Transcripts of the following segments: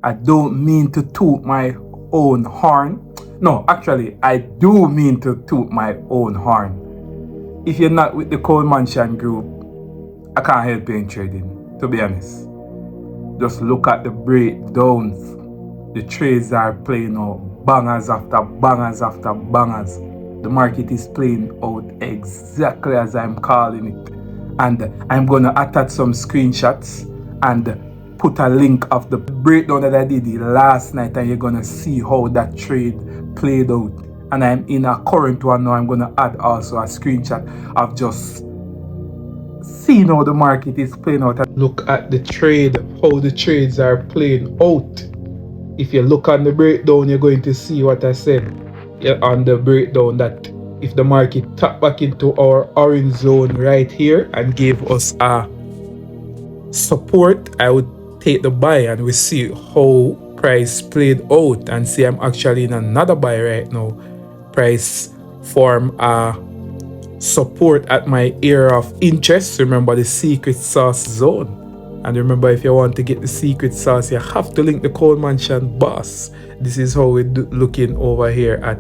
I don't mean to toot my own horn. No, actually, I do mean to toot my own horn. If you're not with the Cole Mansion group, I can't help you in trading, to be honest. Just look at the breakdowns. The trades are playing out bangers after bangers after bangers. The market is playing out exactly as I'm calling it. And I'm going to attach some screenshots and put a link of the breakdown that I did last night, and you're going to see how that trade played out. And I'm in a current one now. I'm going to add also a screenshot of just seeing how the market is playing out. Look at the trade, how the trades are playing out. If you look on the breakdown, you're going to see what I said on the breakdown, that if the market tap back into our orange zone right here and gave us a support, I would take the buy, and we see how price played out, and see I'm actually in another buy right now. Price form a support at my area of interest. Remember the secret sauce zone. And remember, if you want to get the secret sauce, you have to link the Cole Mansion boss. This is how we're looking over here at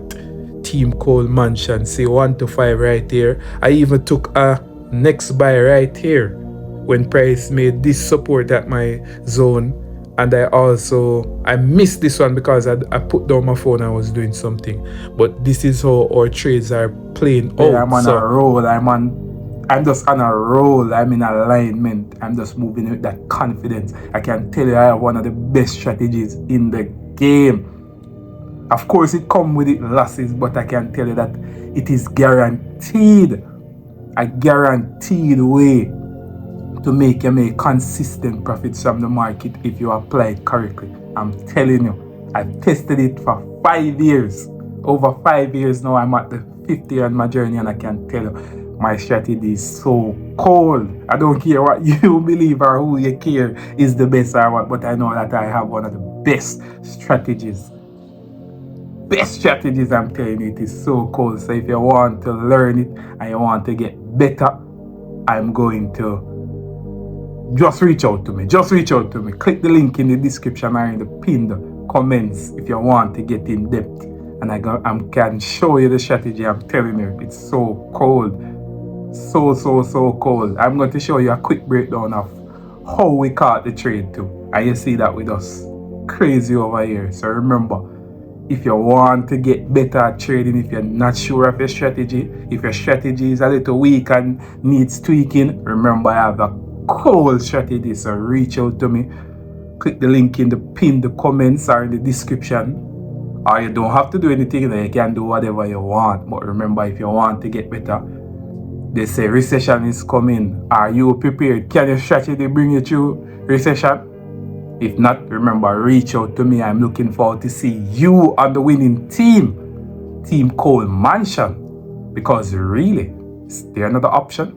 Team Cole Mansion. See 1 to 5 right here. I even took a next buy right here when price made this support at my zone. And I missed this one because I put down my phone and I was doing something. But this is how our trades are playing out. I'm on a roll. I'm just on a roll. I'm in alignment. I'm just moving with that confidence. I can tell you I have one of the best strategies in the game. Of course, it comes with it losses, but I can tell you that it is guaranteed. A guaranteed way to make consistent profits from the market if you apply it correctly. I'm telling you, I've tested it for 5 years. Over 5 years now, I'm at the 5th year on my journey, and I can tell you, my strategy is so cold. I don't care what you believe or who you care is the best or what, but I know that I have one of the best strategies. Best strategies, I'm telling you, it is so cold. So if you want to learn it and you want to get better, I'm going to just reach out to me. Just reach out to me. Click the link in the description or in the pinned comments if you want to get in depth. And I can show you the strategy. I'm telling you, it's so cold. So cold. I'm going to show you a quick breakdown of how we caught the trade too. And you see that with us crazy over here. So remember, if you want to get better at trading, if you're not sure of your strategy, if your strategy is a little weak and needs tweaking, remember I have a cool strategy. So reach out to me. Click the link in the pinned comments or in the description. Or you don't have to do anything, you can do whatever you want. But remember, if you want to get better, they say recession is coming. Are you prepared? Can your strategy bring you through recession? If not, remember, reach out to me. I'm looking forward to see you on the winning team, Team Cole Mansion. Because really, is there another option?